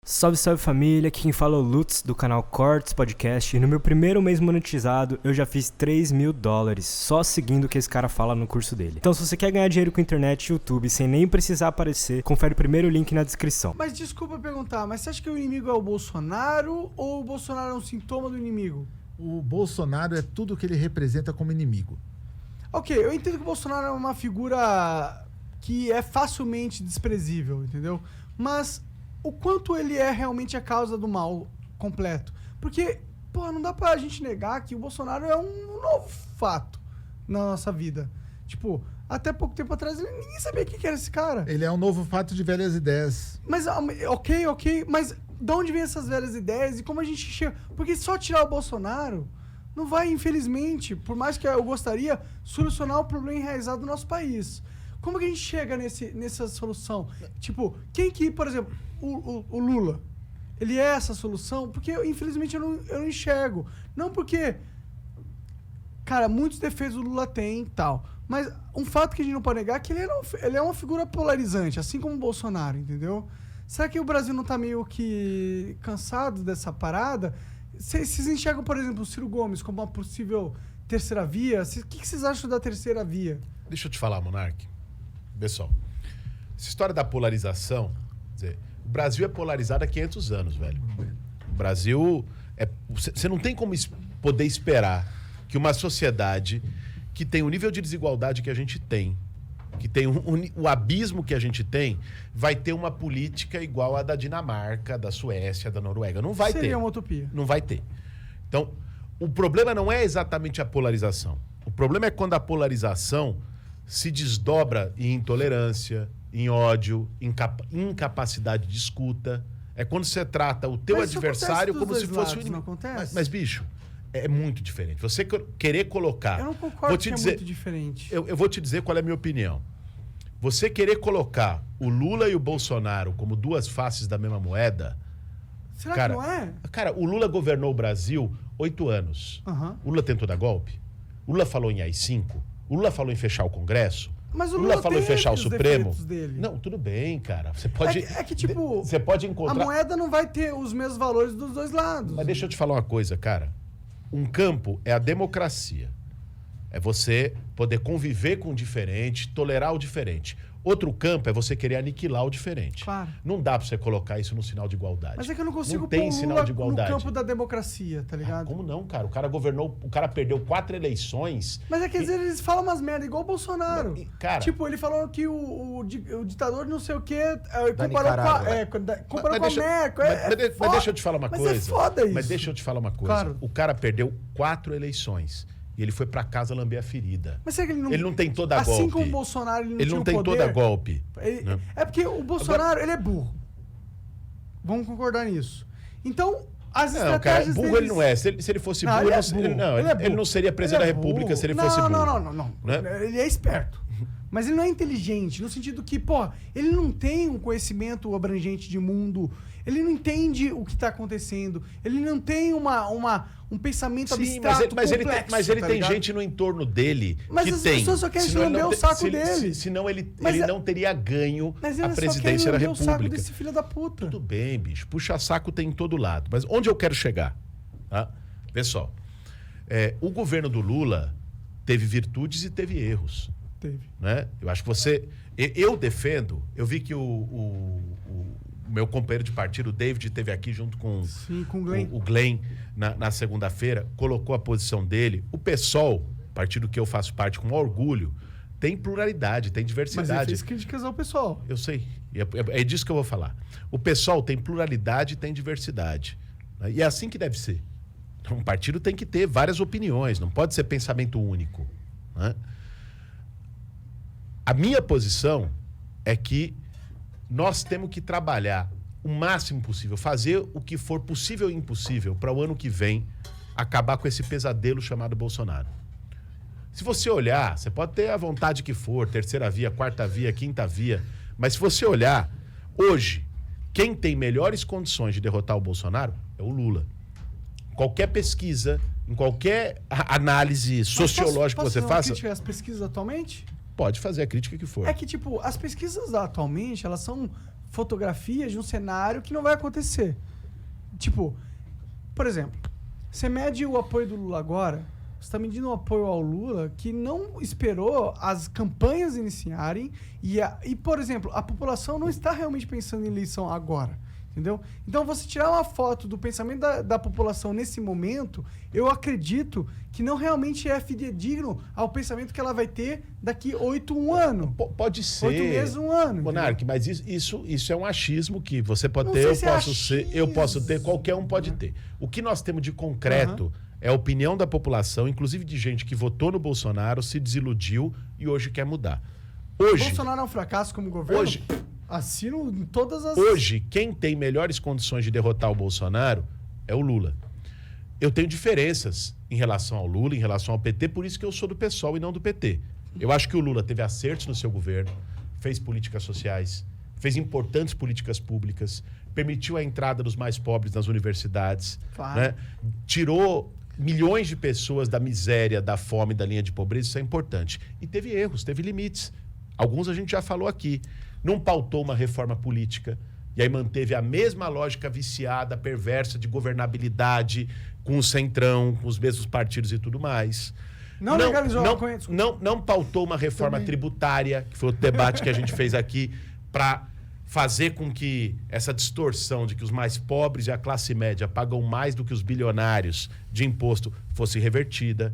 Salve, salve família, aqui quem fala é o Lutz do canal Cortes Podcast e no meu primeiro mês monetizado eu já fiz $3.000 só seguindo o que esse cara fala no curso dele. Então se você quer ganhar dinheiro com internet e YouTube sem nem precisar aparecer, confere o primeiro link na descrição. Mas desculpa perguntar, mas você acha que o inimigo é o Bolsonaro ou o Bolsonaro é um sintoma do inimigo? O Bolsonaro é tudo que ele representa como inimigo. Ok, eu entendo que o Bolsonaro é uma figura que é facilmente desprezível, entendeu? Mas o quanto ele é realmente a causa do mal completo? Porque, pô, não dá pra gente negar que o Bolsonaro é um novo fato na nossa vida. Tipo, até pouco tempo atrás ninguém sabia quem que era esse cara. Ele é um novo fato de velhas ideias. Mas, ok, mas de onde vem essas velhas ideias e como a gente chega... Porque só tirar o Bolsonaro não vai, infelizmente, por mais que eu gostaria, solucionar o problema enraizado do nosso país. Como que a gente chega nessa solução? Tipo, quem que, por exemplo, o Lula, ele é essa solução? Porque, infelizmente, eu não enxergo. Não porque, cara, muitos defeitos o Lula tem e tal. Mas um fato que a gente não pode negar é que ele é uma figura polarizante, assim como o Bolsonaro, entendeu? Será que o Brasil não tá meio que cansado dessa parada? Vocês enxergam, por exemplo, o Ciro Gomes como uma possível terceira via? O que vocês acham da terceira via? Deixa eu te falar, Monark. Pessoal, essa história da polarização, quer dizer, o Brasil é polarizado há 500 anos, velho. O Brasil você não tem como poder esperar que uma sociedade que tem o nível de desigualdade que a gente tem, que tem o abismo que a gente tem, vai ter uma política igual a da Dinamarca, da Suécia, da Noruega. Não vai ter. Seria uma utopia. Não vai ter. Então, o problema não é exatamente a polarização. O problema é quando a polarização se desdobra em intolerância, em ódio, em incapacidade de escuta. É quando você trata o teu adversário como se fosse o inimigo. Não acontece? Mas, bicho, é muito diferente. Você querer colocar... Eu não concordo que é muito diferente. Eu vou te dizer qual é a minha opinião. Você querer colocar o Lula e o Bolsonaro como duas faces da mesma moeda... Será cara, que não é? Cara, o Lula governou o Brasil 8 anos. Uhum. O Lula tentou dar golpe. O Lula falou em AI-5. O Lula falou em fechar o Congresso. Mas o Lula falou em fechar o Supremo. Dele. Não, tudo bem, cara. Você pode... É que tipo... Você pode encontrar... A moeda não vai ter os mesmos valores dos dois lados. Mas deixa eu te falar uma coisa, cara. Um campo é a democracia. É você poder conviver com o diferente, tolerar o diferente. Outro campo é você querer aniquilar o diferente. Claro. Não dá pra você colocar isso no sinal de igualdade. Mas é que eu não consigo não tem pôr sinal de igualdade no campo da democracia, tá ligado? Como não, cara? O cara governou, o cara perdeu 4 eleições. Mas é que às vezes eles falam umas merda, igual o Bolsonaro. Cara, tipo, ele falou que o ditador não sei o quê, comparou Nicarágua. com a Merkel. Mas deixa eu te falar uma coisa. Mas é foda isso. Mas deixa eu te falar uma coisa. Claro. O cara perdeu 4 eleições. E ele foi pra casa lamber a ferida. Mas será que ele não tem toda golpe. Assim como o Bolsonaro, ele não tem poder, toda golpe. Né? É porque o Bolsonaro, ele é burro. Vamos concordar nisso. Então, as estratégias burro deles... ele não é. Se ele fosse burro, ele não seria presidente da República se ele fosse burro. Não. Né? Ele é esperto. Mas ele não é inteligente, no sentido que, pô, ele não tem um conhecimento abrangente de mundo, ele não entende o que está acontecendo, ele não tem um pensamento abstrato, mas complexo, mas ele tá tem ligado? gente no entorno dele mas que as tem. pessoas só querem lamber o saco dele. Senão ele Mas não teria ganho mas a ele presidência da só quer lamber o saco República. desse filho da puta. Tudo bem, bicho. Puxa-saco tem em todo lado. Mas onde eu quero chegar? Tá? Pessoal, o governo do Lula teve virtudes e teve erros. Teve. Né? Eu acho que você... Eu defendo... Eu vi que o meu companheiro de partido, o David, esteve aqui junto com, com o Glenn, o Glenn na segunda-feira, colocou a posição dele. O PSOL, partido que eu faço parte com orgulho, tem pluralidade, tem diversidade. Mas ele fez críticas ao pessoal. Eu sei. É disso que eu vou falar. O PSOL tem pluralidade e tem diversidade. Né? E é assim que deve ser. Um partido tem que ter várias opiniões, não pode ser pensamento único. Né? A minha posição é que nós temos que trabalhar o máximo possível, fazer o que for possível e impossível para o ano que vem acabar com esse pesadelo chamado Bolsonaro. Se você olhar, você pode ter a vontade que for, terceira via, quarta via, quinta via, mas se você olhar, hoje, quem tem melhores condições de derrotar o Bolsonaro é o Lula. Qualquer pesquisa, em qualquer análise sociológica que você faça... Posso as pesquisas atualmente? Pode fazer a crítica que for. É que, tipo, as pesquisas atualmente, elas são fotografias de um cenário que não vai acontecer. Tipo, por exemplo, você mede o apoio do Lula agora, você está medindo o apoio ao Lula que não esperou as campanhas iniciarem e, por exemplo, a população não está realmente pensando em eleição agora. Entendeu? Então, você tirar uma foto do pensamento da população nesse momento, eu acredito que não realmente é fidedigno ao pensamento que ela vai ter daqui 8 anos. Pode ser. 8 meses, 1 ano. Monark, mas isso é um achismo que você pode Não ter, sei eu se é posso ser, eu posso ter, qualquer um pode ter. O que nós temos de concreto é a opinião da população, inclusive de gente que votou no Bolsonaro, se desiludiu e hoje quer mudar. Hoje, Bolsonaro é um fracasso como governo? Hoje, assino em todas as... Hoje, quem tem melhores condições de derrotar o Bolsonaro é o Lula. Eu tenho diferenças em relação ao Lula, em relação ao PT, por isso que eu sou do PSOL e não do PT. Eu acho que o Lula teve acertos no seu governo, fez políticas sociais, fez importantes políticas públicas, permitiu a entrada dos mais pobres nas universidades, Claro. né? Tirou milhões de pessoas da miséria, da fome, da linha de pobreza, isso é importante. E teve erros, teve limites. Alguns a gente já falou aqui. Não pautou uma reforma política e aí manteve a mesma lógica viciada, perversa de governabilidade com o centrão, com os mesmos partidos e tudo mais. Não legalizou a maconha, desculpa. Não pautou uma reforma tributária, que foi o debate que a gente fez aqui, para fazer com que essa distorção de que os mais pobres e a classe média pagam mais do que os bilionários de imposto fosse revertida.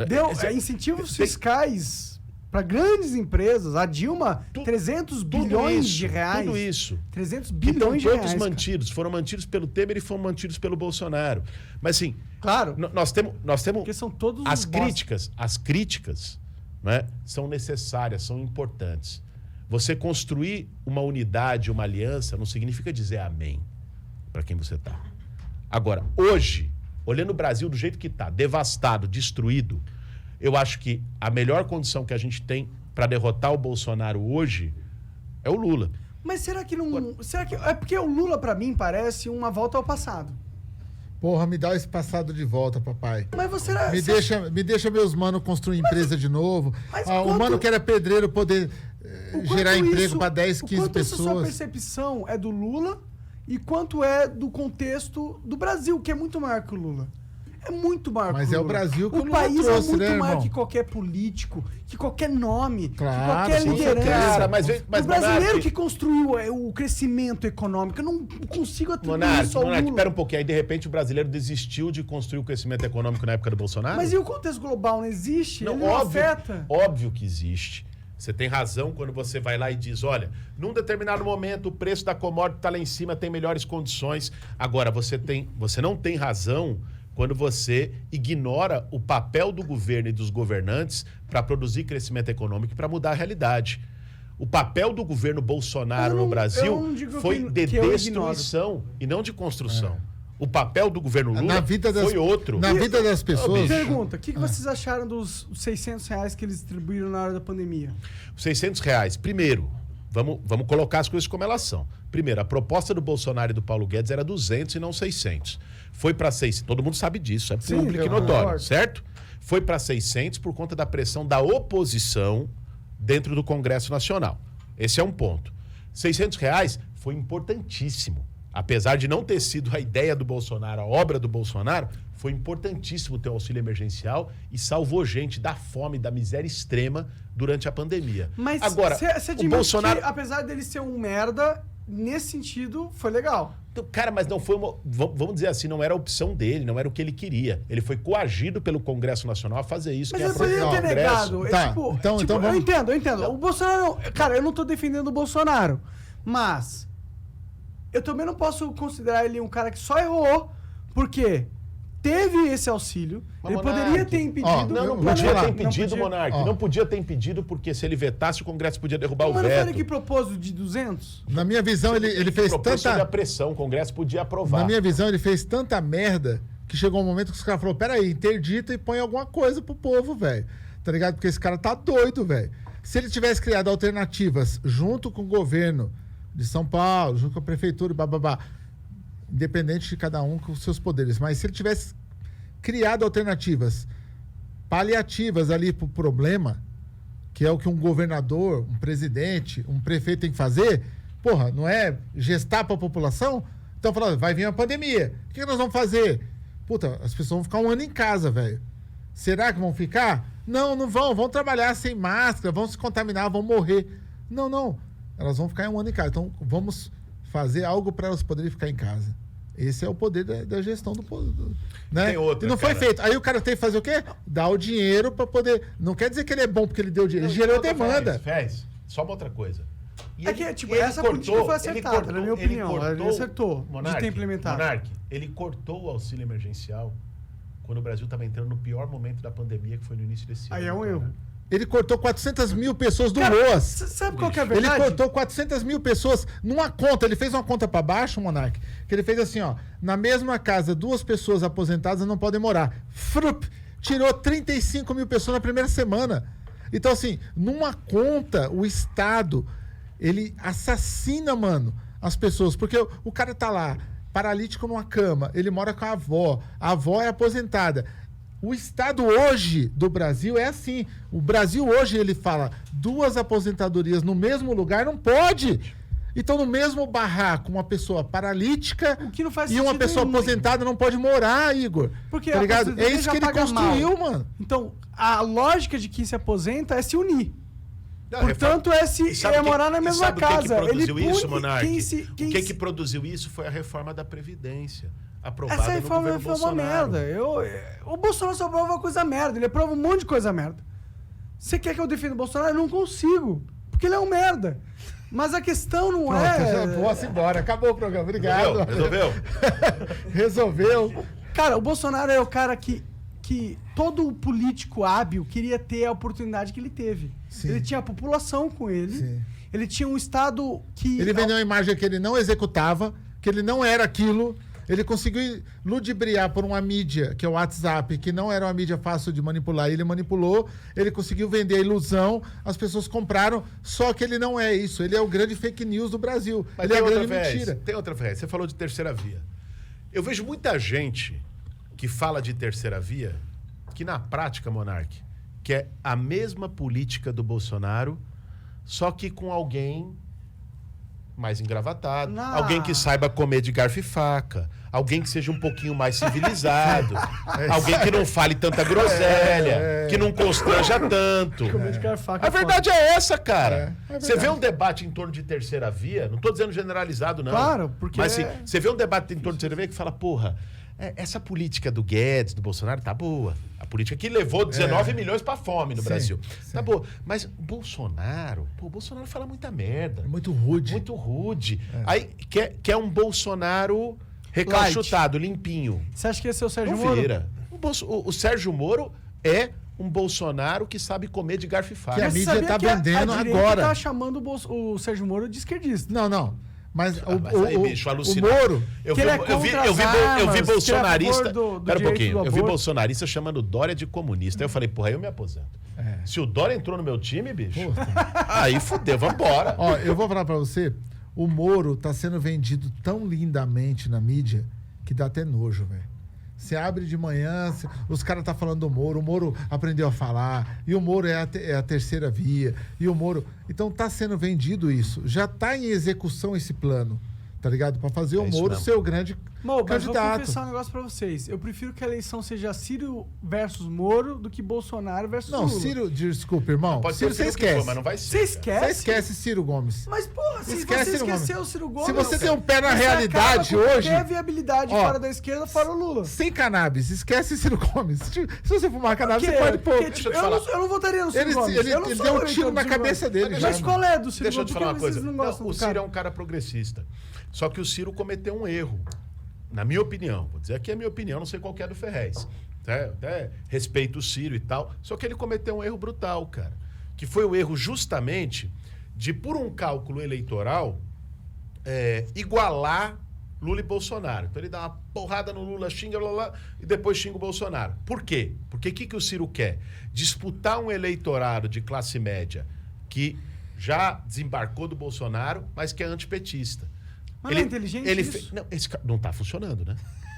Deu incentivos fiscais para grandes empresas. A Dilma, 300 bilhões de reais. Tudo isso. 300 Que bilhões de todos reais. mantidos. Foram mantidos pelo Temer e foram mantidos pelo Bolsonaro. Mas assim, Claro. nós temos Porque são todos as os críticas, né, são necessárias, são importantes. Você construir uma unidade, uma aliança, não significa dizer amém para quem você está. Agora, hoje, olhando o Brasil do jeito que está, devastado, destruído, eu acho que a melhor condição que a gente tem para derrotar o Bolsonaro hoje é o Lula. Mas será que não... Será que... É porque o Lula, pra mim, parece uma volta ao passado. Porra, me dá esse passado de volta, papai. Mas você... Me deixa meus manos construir empresa de novo. Mas O mano que era pedreiro poder gerar emprego para 10, 15 quanto essa sua pessoas. percepção é do Lula e quanto é do contexto do Brasil, que é muito maior que o Lula. É muito maior Mas que o é o Lula. Brasil que o o Lula país trouxe, é muito né, maior irmão? que qualquer político, que qualquer nome, Claro, que qualquer com liderança. certeza. Cara, mas o brasileiro Monark, que construiu o crescimento econômico, eu não consigo atribuir isso ao Monark, Lula. pera um pouquinho. Aí, de repente, o brasileiro desistiu de construir o crescimento econômico na época do Bolsonaro? Mas e o contexto global não existe? Não, Ele não afeta? óbvio que existe. Você tem razão quando você vai lá e diz, olha, num determinado momento o preço da commodity está lá em cima, tem melhores condições. Agora, você não tem razão quando você ignora o papel do governo e dos governantes para produzir crescimento econômico e para mudar a realidade. O papel do governo Bolsonaro no eu Brasil não digo foi de que eu destruição e não de construção. O papel do governo Lula foi outro. Na vida das pessoas. Pergunta, o que vocês acharam dos R$600 que eles distribuíram na hora da pandemia? R$600. Primeiro, vamos colocar as coisas como elas são. Primeiro, a proposta do Bolsonaro e do Paulo Guedes era 200 e não 600. Foi para 600. Todo mundo sabe disso, é Sim, público e eu notório, concordo. certo? Foi para 600 por conta da pressão da oposição dentro do Congresso Nacional. Esse é um ponto. R$600 foi importantíssimo. Apesar de não ter sido a ideia do Bolsonaro, a obra do Bolsonaro, foi importantíssimo ter o auxílio emergencial e salvou gente da fome, da miséria extrema durante a pandemia. Mas agora, você o admite Bolsonaro... que, apesar dele ser um merda, nesse sentido, foi legal. Então, cara, mas não foi vamos dizer assim, não era a opção dele, não era o que ele queria. Ele foi coagido pelo Congresso Nacional a fazer isso. Mas que é ele poderia ter Congresso. negado. Tá, Tipo, então eu vamos- entendo. O Bolsonaro... Cara, eu não tô defendendo o Bolsonaro, mas eu também não posso considerar ele um cara que só errou, porque teve esse auxílio, Mas, ele Monark, poderia ter impedido... ó, Não Vou podia falar. ter impedido, Não podia. Monark. Ó. Não podia ter impedido, porque se ele vetasse, o Congresso podia derrubar o Mas não foi veto. ele que propôs o de 200? Na minha visão, ele fez Propôs sob a tanta. pressão, o Congresso podia aprovar. Na minha visão, ele fez tanta merda que chegou um momento que os caras falaram: peraí, interdita e põe alguma coisa pro povo, velho. Tá ligado? Porque esse cara tá doido, velho. Se ele tivesse criado alternativas junto com o governo de São Paulo, junto com a prefeitura, bababá, independente de cada um com os seus poderes, mas se ele tivesse criado alternativas paliativas ali pro problema, que é o que um governador, um presidente, um prefeito tem que fazer, Porra, não é gestar para a população? Então, falando, vai vir uma pandemia. O que nós vamos fazer? Puta, as pessoas vão ficar um ano em casa, velho. Será que vão ficar? Não, não vão. Vão trabalhar sem máscara, vão se contaminar, vão morrer. Não, não. Elas vão ficar um ano em casa. Então, vamos fazer algo para elas poderem ficar em casa. Esse é o poder da gestão do poder. Né? Tem outra, e não foi feito. Aí o cara tem que fazer o quê? Dar o dinheiro para poder... Não quer dizer que ele é bom porque ele deu dinheiro. Ele gerou demanda. Fez. Só uma outra coisa. E que, tipo, essa política foi acertada, na minha opinião. Ele acertou de ter implementado. Monark, ele cortou o auxílio emergencial quando o Brasil estava entrando no pior momento da pandemia, que foi no início desse ano. Aí é um erro. Ele cortou 400 mil pessoas do ROAS. Sabe qual que é a verdade? Ele cortou 400 mil pessoas numa conta. Ele fez uma conta para baixo, Monark, que ele fez assim, ó. Na mesma casa, 2 pessoas aposentadas não podem morar. Frup, tirou 35 mil pessoas na primeira semana. Então, assim, numa conta, o Estado, ele assassina, mano, as pessoas. Porque o cara tá lá, paralítico numa cama, ele mora com a avó é aposentada. O Estado hoje do Brasil é assim. O Brasil hoje, ele fala 2 aposentadorias no mesmo lugar, não pode. Então, no mesmo barraco, uma pessoa paralítica o que não faz e uma pessoa nenhum. Aposentada não pode morar, Igor. Porque tá ligado? É isso que ele construiu, mal. Mano. Então, a lógica de quem se aposenta é se unir. Não, portanto, é morar na mesma casa. O que produziu ele isso, Monark? O que produziu isso foi a reforma da Previdência. Aprovada essa reforma foi uma merda. O Bolsonaro só aprova coisa merda. Ele aprova um monte de coisa merda. Você quer que eu defenda o Bolsonaro? Eu não consigo. Porque ele é um merda. Mas a questão não é... Posso ir embora. Acabou o programa. Obrigado. Resolveu? Resolveu. Cara, o Bolsonaro é o cara que todo político hábil queria ter a oportunidade que ele teve. Sim. Ele tinha a população com ele. Sim. Ele tinha um Estado que... Ele vendeu uma imagem que ele não executava, que ele não era aquilo. Ele conseguiu ludibriar por uma mídia, que é o WhatsApp, que não era uma mídia fácil de manipular. Ele manipulou, ele conseguiu vender a ilusão, as pessoas compraram, só que ele não é isso. Ele é o grande fake news do Brasil. Mas ele é a grande mentira. mentira. Tem outra vez. Você falou de terceira via. Eu vejo muita gente que fala de terceira via, que na prática, Monark, que é a mesma política do Bolsonaro, só que com alguém mais engravatado, alguém que saiba comer de garfo e faca, alguém que seja um pouquinho mais civilizado, alguém que não fale tanta groselha, que não constranja tanto. Comer de garfo e faca A verdade é essa, cara. Você vê um debate em torno de terceira via, não estou dizendo generalizado, não. Claro, porque... Mas assim, você vê um debate em torno de terceira via que fala, porra, essa política do Guedes, do Bolsonaro, tá boa. A política que levou 19 milhões pra fome no Brasil. Sim. Tá boa. Mas o Bolsonaro fala muita merda. É muito rude. Muito rude. Aí quer um Bolsonaro recalchutado, limpinho. Você acha que esse é o Sérgio Não Moro? vira. O Sérgio Moro é um Bolsonaro que sabe comer de garfo e faca. Que a mídia tá vendendo agora. Tá chamando o Sérgio Moro de esquerdista. Não. Mas bicho, o Moro... Eu vi bolsonarista... Pera um pouquinho. Eu vi bolsonarista chamando Dória de comunista. Aí eu falei, porra, aí eu me aposento. Se o Dória entrou no meu time, bicho, aí fudeu, vambora. Ó, eu vou falar pra você, o Moro tá sendo vendido tão lindamente na mídia que dá até nojo, velho. Você abre de manhã, os caras tá falando do Moro, o Moro aprendeu a falar, e o Moro é a terceira via, e o Moro... Então tá sendo vendido isso, já tá em execução esse plano, tá ligado? Pra fazer o Moro ser o grande mas vou candidato. confessar um negócio pra vocês. Eu prefiro que a eleição seja Ciro versus Moro do que Bolsonaro versus Lula. Não, Ciro, desculpa, irmão. Pode Ciro, ser você o que esquece. for, mas não vai ser. Você esquece? Você esquece Ciro Gomes. Mas, porra, se Esquece você Ciro esqueceu Gomes. o Ciro Gomes... Se você tem um pé na você realidade acaba com hoje... qualquer viabilidade fora da esquerda, fora o Lula. Sem cannabis, esquece Ciro Gomes. Se você fumar cannabis, você pode pôr. Tipo, eu não votaria no Ciro Gomes. Ele deu um tiro na cabeça dele. Mas qual é do Ciro Deixa eu Gomes? te falar uma coisa. Não, o Ciro é um cara progressista. Só que o Ciro cometeu um erro. Na minha opinião. Vou dizer aqui a minha opinião, não sei qual que é do Ferrez. Até respeito o Ciro e tal. Só que ele cometeu um erro brutal, cara. Que foi o erro justamente de, por um cálculo eleitoral, igualar Lula e Bolsonaro. Então ele dá uma porrada no Lula, xinga, e depois xinga o Bolsonaro. Por quê? Porque o que o Ciro quer? Disputar um eleitorado de classe média que já desembarcou do Bolsonaro, mas que é antipetista. Mas não é inteligente isso? Não está funcionando, né?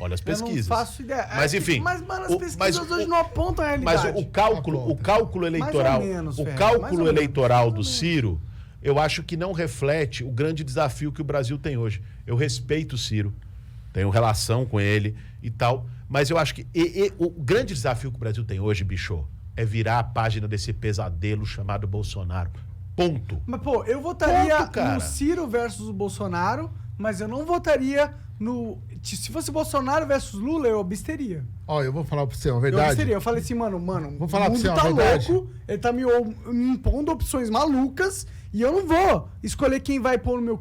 Olha as pesquisas. Eu não faço ideia. Mas enfim. Mas as pesquisas hoje não apontam a realidade. Mas o cálculo eleitoral, menos, o cálculo eleitoral do Ciro eu acho que não reflete o grande desafio que o Brasil tem hoje. Eu respeito o Ciro, tenho relação com ele e tal, mas eu acho que o grande desafio que o Brasil tem hoje, bicho, é virar a página desse pesadelo chamado Bolsonaro. Ponto. Mas, pô, eu votaria Ponto, cara. no Ciro versus o Bolsonaro, mas eu não votaria no... Se fosse Bolsonaro versus Lula, eu absteria. Ó, eu vou falar pra você uma Eu verdade. absteria. Eu falei assim, mano, Vou falar o pra você mundo uma tá verdade. louco, ele tá me impondo opções malucas e eu não vou escolher quem vai pôr no meu cu.